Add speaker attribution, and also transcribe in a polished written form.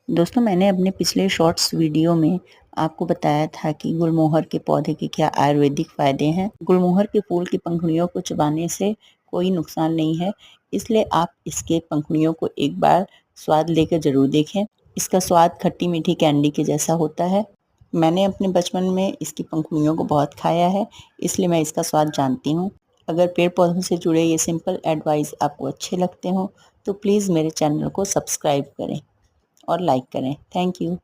Speaker 1: दोस्तों, मैंने अपने पिछले शॉर्ट्स वीडियो में आपको बताया था कि गुलमोहर के पौधे के क्या आयुर्वेदिक फ़ायदे हैं। गुलमोहर के फूल की पंखुड़ियों को चबाने से कोई नुकसान नहीं है, इसलिए आप इसके पंखुड़ियों को एक बार स्वाद लेकर ज़रूर देखें। इसका स्वाद खट्टी-मीठी कैंडी के जैसा होता है। मैंने अपने बचपन में इसकी पंखुड़ियों को बहुत खाया है, इसलिए मैं इसका स्वाद जानती हूँ। अगर पेड़-पौधों से जुड़े ये सिंपल एडवाइस आपको अच्छे लगते हों, तो प्लीज़ मेरे चैनल को सब्सक्राइब करें और लाइक करें। Thank you.